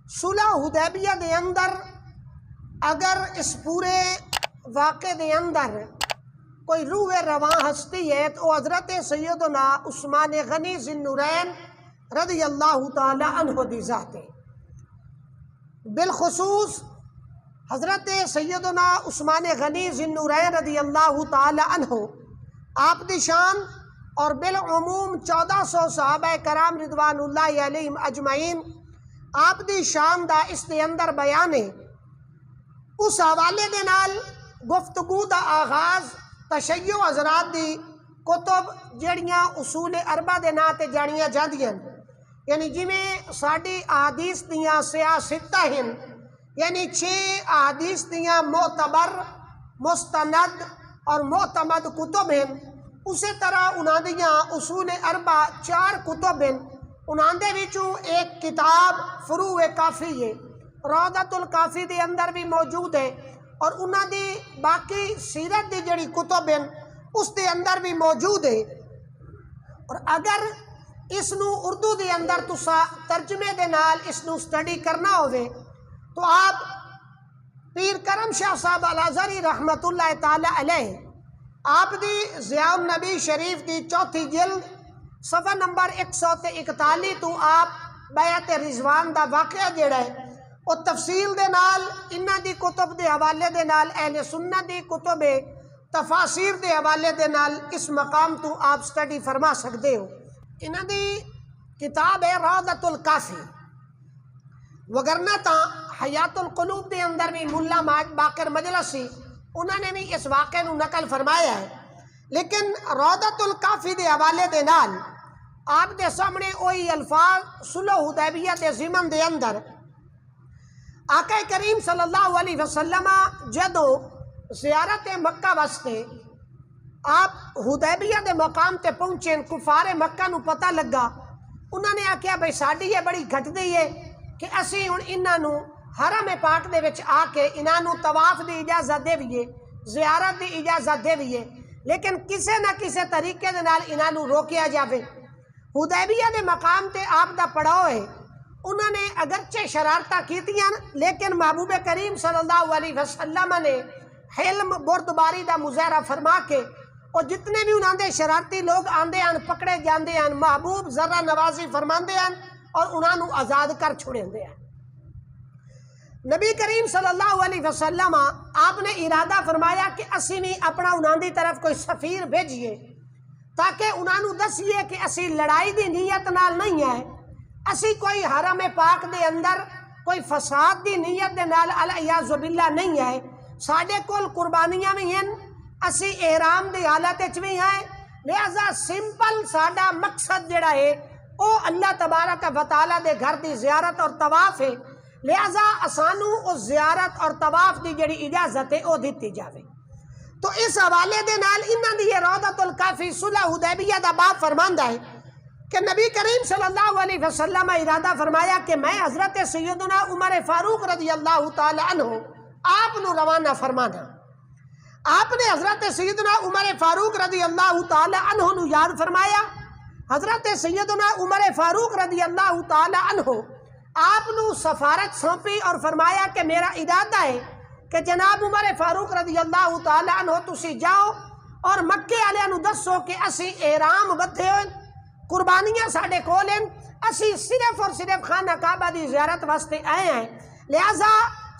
صلح حدیبیہ دے اندر اگر اس پورے واقعے دے اندر کوئی روح رواں ہستی ہے تو حضرت سیدنا عثمان غنی ذی النورین رضی اللہ تعالی عنہ دی ذات ہے۔ بالخصوص حضرت سیدنا عثمان غنی ذی النورین رضی اللہ تعالی عنہ آپ دی شان اور بالعموم 1400 صحابہ کرام رضوان اللہ علیہم اجمعین آپ دی شان دا اس دے اندر بیان ہے۔ اس حوالے دے نال گفتگو دا آغاز تشیع حضرات دی کتب جڑیاں اصول اربع دے نا تے جانیاں جاندیاں، یعنی جویں ساڈی احادیث دیاں سیاستہ ہیں، یعنی 6 احادیث دیاں معتبر مستند اور معتمد کتب ہیں، اسی طرح انہاں دیاں اصول اربع 4 کتب ہیں۔ انہاں دے وچوں ایک کتاب فروع کافی ہے، روضۃ الکافی دے اندر بھی موجود ہے، اور انہاں دی باقی سیرت دی جڑی کتب ہیں اس دے اندر بھی موجود ہے۔ اور اگر اس نو اردو دے اندر تسا ترجمے دے نال اس نو سٹڈی کرنا ہوئے تو آپ پیر کرم شاہ صاحب الازہری رحمت اللہ تعالی علیہ آپ دی ضیاء النبی شریف دی 4تھی جلد صفحہ نمبر 141 تو آپ بیعت رضوان دا واقعہ جڑا ہے اور تفصیل دے نال انہاں دی کتب دے حوالے دے نال اہل سنت دی کتب تفاسیر دے حوالے دے نال اس مقام تو آپ سٹڈی فرما سکتے ہو۔ انہاں دی کتاب ہے روضۃ الکافی، وگرنہ تا حیات القلوب دے اندر بھی ملا باقر مجلسی انہوں نے بھی اس واقعے نو نقل فرمایا ہے، لیکن روضۃ الکافی دے حوالے دے نال آپ دے سامنے وہی الفاظ صلح حدیبیہ دے ضمن دے اندر آقا کریم صلی اللہ علیہ وسلم جدو زیارت مکہ واسطے آپ حدیبیہ دے مقام تے پہنچے، کفار مکہ نو پتہ لگا، انہوں نے آکھیا بھئی ساڈی یہ بڑی گھٹ دی ہے کہ اسی ہن انہاں نو حرم پاک دے وچ آ کے انہاں نو طواف دی اجازت دیویے، زیارت دی اجازت دیویے، لیکن کسے نہ کسے طریقے دے نال انہاں نو روکیا جاوے۔ حدیبیہ دے مقام تے آپ دا پڑاؤ ہے، انہوں نے اگرچہ شرارتہ کیتیاں لیکن محبوب کریم صلی اللہ علیہ وسلم نے حلم بردباری دا مظاہرہ فرما کے اور جتنے بھی انہاں دے شرارتی لوگ آندے ہیں پکڑے جاندے ہیں، محبوب ذرہ نوازی فرماندے ہیں اور انہاں نو آزاد کر چھوڑیندے ہیں۔ نبی کریم صلی اللہ علیہ وسلم آپ نے ارادہ فرمایا کہ اسی بھی اپنا انہاں دی طرف کوئی سفیر بھیجیے تاکہ انہاں نو دسیے کہ اسی لڑائی دی نیت نال نہیں ہے، اسی کوئی حرم پاک دے اندر کوئی فساد دی نیت دے نال علیہ باللہ نہیں ہے، ساڈے کول قربانیاں بھی ہیں، اسی احرام دی حالت وچ بھی ہیں، لہذا سمپل ساڈا مقصد جڑا ہے او اللہ تبارک و تعالیٰ دے گھر دی زیارت اور طواف ہے، لہذا اسانو اس زیارت اور طواف دی جڑی اجازت ہے او دیتی جاوے۔ تو اس حوالے دے نال انہاں دی یہ روضۃ الکافی صلح حدیبیہ دا باب فرماندا ہے کہ نبی کریم صلی اللہ علیہ وسلم ارادہ فرمایا کہ میں حضرت سیدنا عمر فاروق رضی اللہ تعالی عنہ آپ نو روانہ فرمانا۔ آپ نے حضرت سیدنا عمر فاروق رضی اللہ تعالی عنہ نو یاد فرمایا۔ حضرت سیدنا عمر فاروق رضی اللہ تعالی عنہ آپ نو سفارت سونپی اور فرمایا کہ میرا ارادہ ہے کہ جناب عمر فاروق رضی اللہ تعالی عنہ تسی جاؤ اور مکے والے نو دسو کہ اسی احرام بدھے ہوئے، قربانیاں ساڈے کول ہیں، اسی صرف اور صرف خانہ کعبہ دی زیارت واسطے آئے ہیں، لہذا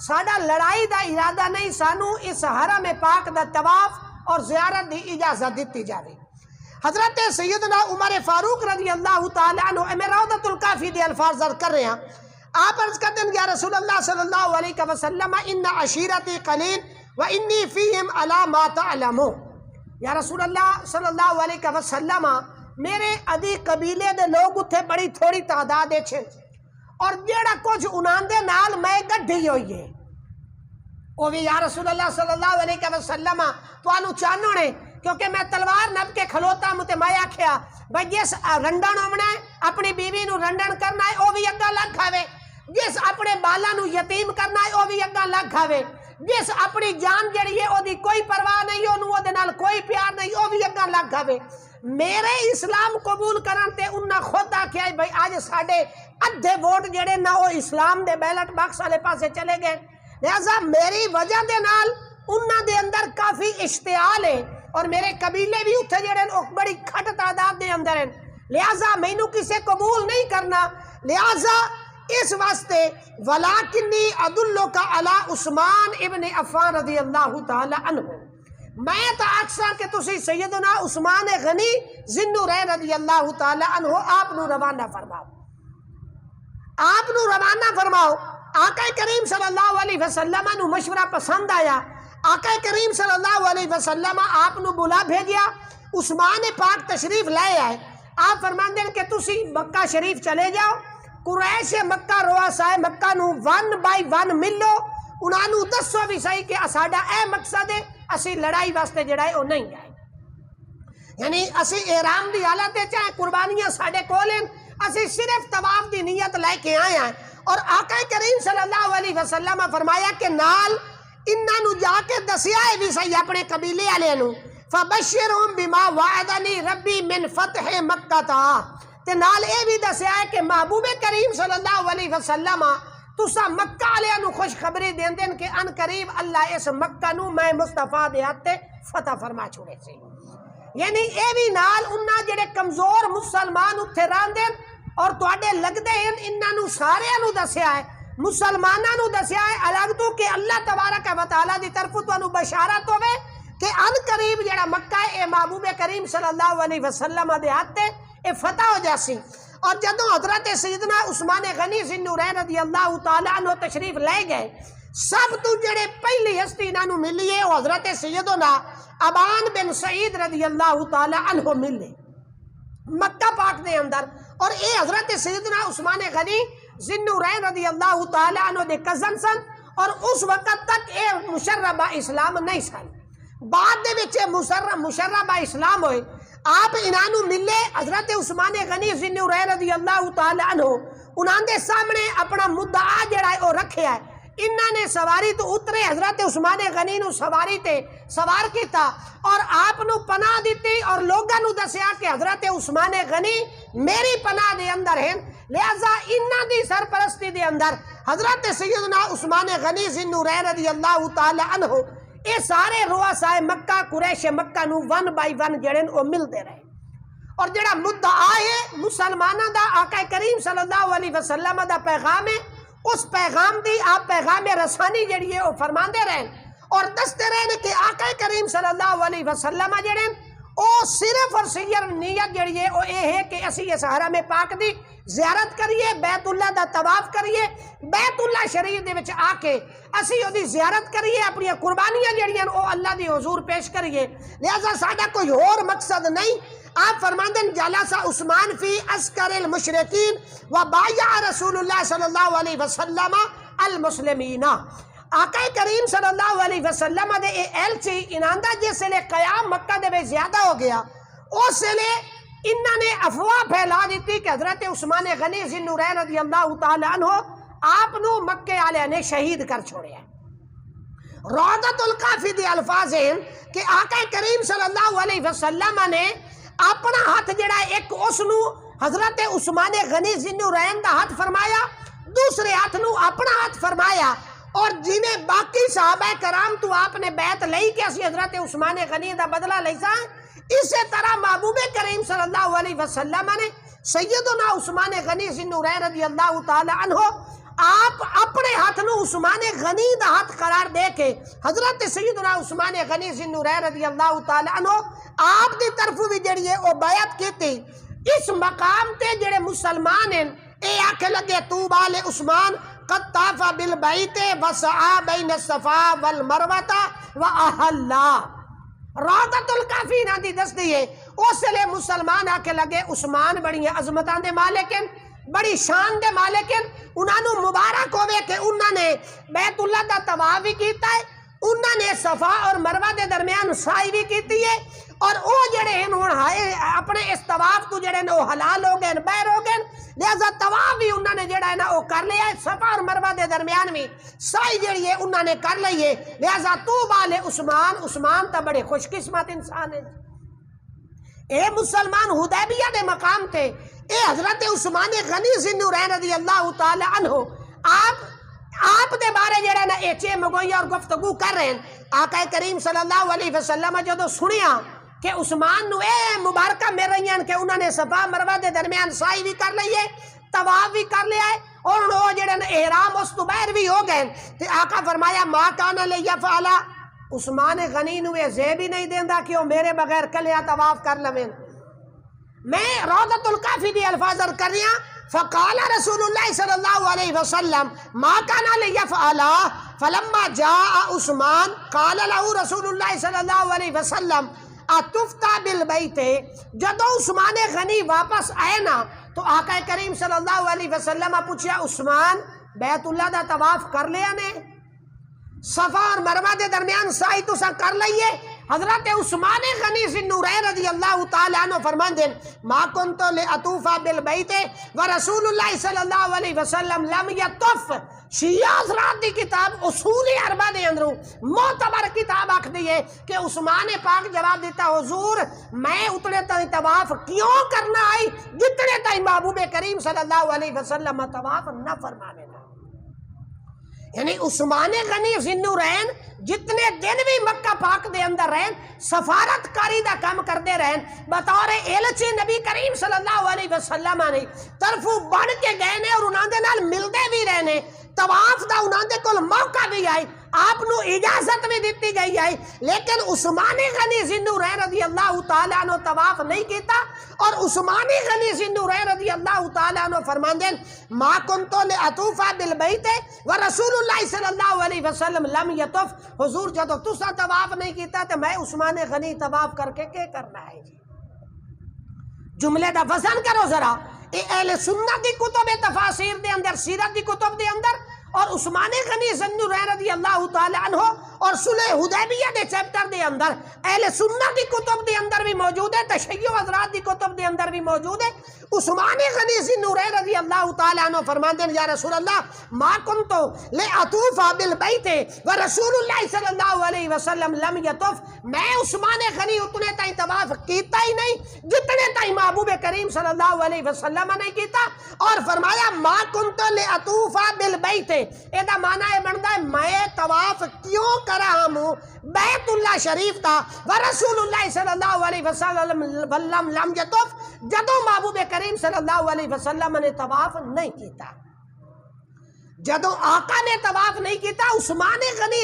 ساڈا لڑائی دا ارادہ نہیں، سانو اس حرم پاک دا طواف اور زیارت دی اجازت دیتی جاوے۔ حضرت سیدنا عمر فاروق رضی اللہ تعالی عنہ میں روضۃ الکافی دے الفاظ ذکر کر رہے ہیں۔ آپ عرض کرتے ہیں یا رسول اللہ صلی اللہ علیہ وسلم ان عشیرتی قلیل و انی فیہم علی ما تعلمون، یا رسول اللہ صلی اللہ علیہ وسلم میرے ادی قبیلے دے لوگ اتھے بڑی تھوڑی تعداد چھے اور جیڑا کچھ انہاں دے نال میں گڈھی ہوئی ہے، وہ بھی یا رسول اللہ صلی اللہ علیہ وسلم تو آنو چانونے کیونکہ میں تلوار نب کے کھلوتا مجھے میں آکھیا بھائی جس رنڈن ہونا ہے اپنی بیوی نو رنڈن کرنا ہے وہ بھی اگا لگ کھاوے، جس اپنے بالا نو یتیم کرنا ہے وہ بھی اگا لگ کھاوے، جس اپنی جان جڑی ہے وہ دی کوئی پرواہ نہیں، انہوں وہ دے نال کوئی پیار نہیں، وہ بھی اگا لگ کھاوے۔ میرے اسلام قبول کرن تے انہاں خود آکھیا بھائی آج ساڈے ادھے ووٹ جڑے نہ وہ اسلام دے بیلٹ باکس والے پاسے چلے گئے. لہذا میری وجہ دے نال انہاں دے اندر کافی اشتعال ہے اور میرے قبیلے بھی اتھے جڑے وہ بڑی کھٹ تعداد دے اندر ہیں. لہذا مینوں کسے قبول نہیں کرنا. لہذا اس واسطے ولاکنی ادلک علی عثمان ابن عفان رضی اللہ تعالی عنہ، میں تو اکثر کہ تسی سیدنا عثمان غنی ذوالنورین رضی اللہ تعالی عنہ آپ نو روانہ فرماؤ، آپ نو روانہ فرماؤ. آقا کریم صلی اللہ علیہ وسلم نو مشورہ پسند آیا. آقا کریم صلی اللہ علیہ وسلم آپ نو بلا بھیجیا. عثمان پاک تشریف لائے آئے. آپ فرماندے ہیں کہ تسی مکہ شریف چلے جاؤ، قریش مکہ رؤسائے مکہ نو 1 بائی 1 ملو، انہاں نو دسو بھی صحیح کہ ساڈا اے مقصد ہے، اسی لڑائی واسطے جڑا ہے وہ نہیں آئے. یعنی اسی احرام دی حالت چاہے قربانیاں ساڈے کول ہیں، اسی صرف طواف دی نیت لے کے آئے ہیں. اور آقا کریم صلی اللہ علیہ وسلم فرمایا کہ نال انہاں نو جا کے دسیا ہے بھی صحیح اپنے قبیلے والے نو، فبشرہم بما وعدنی ربی من فتح مکہ تا، تے نال اے بھی دسیا ہے کہ محبوب کریم صلی اللہ علیہ وسلم تسا مکہ والے نو خوشخبری دین دین کہ ان قریب اللہ اس مکہ نو میں مصطفیٰ دے ہاتھ فتح فرما چھوڑے سے. یعنی اے بھی نال انہاں جڑے کمزور مسلمان اتھے راندے اور تواڈے لگدے ہیں انہاں نو سارے نو دسیا ہے، مسلماناں نو دسیا ہے الگ تو کہ اللہ تبارک و تعالی دی طرف تو بشارت ہوے کہ ان قریب جڑا مکہ ہے اے محبوب کریم صلی اللہ علیہ وسلم دے ہاتھ اے فتح ہو جاسی. اور جدوں حضرت سیدنا عثمان غنی ذوالنورین رضی اللہ تعالی عنہ تشریف لے گئے، سب تو جڑے پہلی ہستی انہاں نو ملی ہے وہ حضرت سیدنا ابان بن سعید رضی اللہ تعالی عنہ ملے مکہ پاک دے اندر. اور اے حضرت سیدنا عثمان غنی ذوالنورین رضی اللہ تعالی عنہ دے کزن سن، اور اس وقت تک اے مشربہ اسلام نہیں سن. بعد دے وچ مشربہ اسلام ہوئے. آپ انہاں نو ملے حضرت عثمان غنی ذوالنورین رضی اللہ تعالی عنہ، انہاں دے سامنے اپنا مدعا جڑا ہے وہ رکھیا ہے. انہاں نے سواری تو اترے، حضرت عثمان غنی نو سواری تے سوار کیتا اور آپ نو پناہ دیتی اور لوگاں نو دسیا کہ حضرت عثمان غنی میری پناہ دے اندر ہیں. لہذا انہاں دی سرپرستی دے اندر حضرت سیدنا عثمان غنی ذوالنورین رضی اللہ تعالی عنہ اے سارے رؤسائے مکہ قریش مکہ نو 1 بائی 1 جڑے وہ ملتے رہے. اور جڑا مدعا ہے مسلمانوں دا آقا کریم صلی اللہ علیہ وسلم دا پیغام ہے، اس پیغام دی آپ پیغام رسانی جڑی ہے وہ فرماندے رہن اور دستے رہن کہ آقا کریم صلی اللہ علیہ وسلم جڑے او صرف اور صرف نیت جڑی ہے وہ یہ ہے کہ اسی اس حرم پاک دی زیارت کریے، بیت اللہ دا طواف کریے، بیت اللہ شریف دے وچ آ کے اسی او دی زیارت کریے، اپنی قربانیاں جڑیاں او اللہ دی حضور پیش کریے. لہذا ساڈا کوئی اور مقصد نہیں. آپ فرماندے ہیں جلس عثمان فی عسکر المشرکین و بایع رسول اللہ صلی اللہ علیہ وسلم المسلمین. آقا کریم صلی اللہ علیہ وسلم دے اے ایلچی انہاں دا جس لے قیام مکہ دے وچ زیادہ ہو گیا، اس لے انہاں نے افواہ پھیلا دیتی کہ حضرت عثمان غنی ذوالنورین رضی اللہ تعالی عنہ آپ نو مکے والے نے شہید کر چھوڑیا. روضۃ الکافی دے الفاظ ہیں کہ آقا کریم صلی اللہ علیہ وسلم نے اپنا ہاتھ جڑا ایک اس نو حضرت عثمان غنی ذوالنورین دا ہاتھ فرمایا، دوسرے ہاتھ نو اپنا ہاتھ فرمایا، اور جنہیں باقی صحابہ کرام تو آپ نے بیعت لئی کہ اسی حضرت عثمان غنی دا بدلہ لئی سا، اسی طرح محبوب کریم صلی اللہ علیہ وسلم نے سیدنا عثمان غنی ذوالنورین رضی اللہ تعالی عنہ آپ اپنے ہاتھ نو عثمان غنی دا ہاتھ قرار دے کے حضرت سیدنا عثمان غنی ذوالنورین رضی اللہ تعالی عنہ آپ دی طرف بھی جڑی ہے وہ بیعت کیتی. اس مقام تے جڑے مسلمان ہیں اے آکھے لگے طوبی لعثمان قد طاف بالبیت وسعى بین الصفا والمروہ واحلا. روضۃ الکافی نہ دی دس دی ہے. اس لئے مسلمان آکھے لگے عثمان بڑی عظمتاں دے مالک ہیں، بڑی شان دے مالک ہیں، انہاں نو مبارک ہوئے کہ انہاں نے بیت اللہ دا طواف بھی کیتا ہے، انہاں نے صفا اور مروہ دے درمیان سعی بھی کیتی ہے، اور او جڑے ہیں اپنے اس طواف تو جڑے وہ حلال ہو گئے بیر ہو گئے. لہذا طواف بھی انہوں نے جڑا ہے نا وہ کر لیا ہے، صفا اور مروہ دے درمیان بھی سعی جڑی ہے انہوں نے کر لی ہے. لہذا طوبی لعثمان، عثمان تا بڑے خوش قسمت انسان ہے. اے مسلمان حدیبیہ دے مقام تے اے حضرت عثمان غنی ذی النورین رضی اللہ تعالی عنہ آپ دے بارے جڑا نا ایچے مگوئی اور گفتگو کر رہے ہیں. آقا کریم صلی اللہ علیہ وسلم جدو سنیا کہ عثمان نو اے مبارکہ مل رہی ہیں کہ انہوں نے صفا مروہ دے درمیان سائی بھی کر لئیے، طواف بھی کر لیا ہے، اور انہوں جڑے نا احرام اس تو باہر بھی ہو گئے. تو آقا فرمایا ما کان لیفعلا، عثمان غنی نو یہ زیب ہی نہیں دیندہ کہ وہ میرے بغیر کلیا طواف کر لویں. میں روضۃ الکافی دی الفاظ کر رہی ہوں. فقال رسول اللہ صلی اللہ علیہ وسلم ما کان لیفعلا فلما جاء عثمان قال له رسول اللہ صلی اللہ علیہ وسلم اتفتا بالبیت. جدو عثمان غنی واپس آئے نا تو آقا کریم صلی اللہ علیہ وسلم پوچھا عثمان بیت اللہ دا طواف کر لیا نے؟ صفا اور مروہ دے درمیان سائی تو سا کر لئیے؟ حضرت عثمان غنی ذی النورین رضی اللہ تعالیٰ عنہ فرمان دیں ما کنتو لأطوفا بالبیت ورسول اللہ صلی اللہ علیہ وسلم لم یطف. شیعہ حضرات دی کتاب اصول اربع دے اندروں معتبر کتاب آکھ دیئے کہ عثمان پاک جواب دیتا حضور میں اتنے تائیں طواف کیوں کرنا آئی جتنے تائیں محبوب کریم صلی اللہ علیہ وسلم طواف نہ فرمانے نا. یعنی عثمان غنی ذی النورین جتنے دن بھی مکہ پاک دے اندر رہن سفارت کاری دا کام کردے رہن بطور ایلچی نبی کریم صلی اللہ علیہ وسلم نے طرفوں بڑھ کے گئے نے اور انہاں دے نال ملدے بھی رہنے طواف دا انہاں دے کول موقع بھی آئی آپ نو اجازت بھی دیتی گئی ہے. لیکن عثمان غنی ذی النورین رضی اللہ تعالیٰ عنہ طواف نہیں کیتا اور عثمان غنی ذی النورین رضی اللہ تعالیٰ عنہ فرمان دیں ما کنتو لأطوفا بالبیت ورسول اللہ صلی اللہ علیہ وسلم لم یطف. حضور جدو تسا طواف نہیں کیتا تو میں عثمان غنی طواف کر کے کیا کرنا ہے جی؟ جملے دا وزن کرو ذرا. اہل سنت دی کتب تفاسیر دے اندر سیرت دی کتب دے اندر اور عثمان غنی ذی النورین رضی اللہ تعالی عنہ اور صلح حدیبیہ دے چیپٹر دے اندر اہل سنت دی کتب دے اندر بھی موجود ہے، تشیع حضرات دی کتب دے اندر بھی موجود ہے. عثمان غنی ذی النورین رضی اللہ تعالی عنہ فرمان دیں یا رسول اللہ ما کنتو لأطوفا بالبیت ورسول اللہ صلی اللہ علیہ وسلم لم یطف. میں عثمان غنی اتنے تائیں طواف کیتا ہی نہیں جتنے تائیں محبوب کریم صلی اللہ علیہ وسلم نے کیتا. اور فرمایا ما کنتو لأطوفا بالبیت، ایدہ معنی ہے بندہ ہے میں طواف کیوں کر رہا ہوں بیت اللہ شریف تا ورسول اللہ صلی اللہ علیہ وسلم لم یطف. جدو محبوب کریم صلی اللہ علیہ وسلم نے طواف نہیں کیتا، جدو آقا نے طواف نہیں کیتا عثمان غنی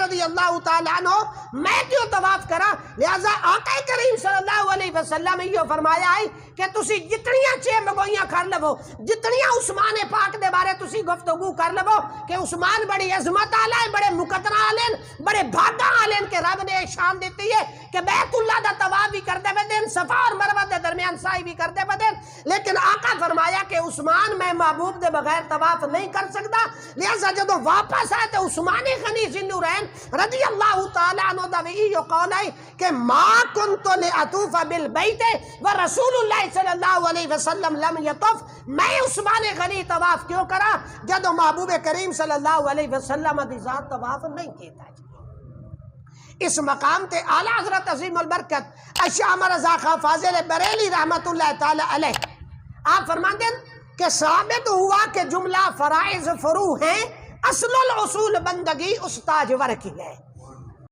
رضی اللہ تعالیٰ عنہ میں کیوں طواف کرا؟ لہذا آقا کریم صلی اللہ علیہ وسلم یہ فرمایا ہے کہ تسی جتنیاں چھ مگوئیاں کر لو، جتنیاں عثمان پاک دے بارے تسی گفتگو کر لو کہ عثمان بڑی عظمت آلائے، بڑے مقدرہ آلین، بڑے بھاگا آلین کہ رب نے شان دیتی ہے کہ بیت اللہ دا طواف بھی کر دے بدین، صفا اور مروہ دے درمیان سائی بھی کر دے بدین. لیکن آقا فرمایا کہ عثمان میں محبوب دے بغیر طواف نہیں کر سکتا. لہذا جدو واپس آئے تو عثمان غنی ذی النورین رضی اللہ تعالیٰ عنہ دا بھی یہ قول ہے کہ ما کنتو لأطوف بالبیت ورسول اللہ صلی اللہ علیہ وسلم لم یطف. میں عثمان غنی طواف کیوں کرا جدو محبوب کریم صلی اللہ علیہ وسلم دی ذات طواف نہیں کیتا. اس مقام تے اعلیٰ حضرت عظیم البرکت الشیخ رضا خان فاضل بریلی رحمت اللہ تعالی علیہ آپ فرمان دیں کہ ثابت ہوا کہ جملہ فرائض فرو ہیں، اصل الاصول بندگی استاج ور کی ہے.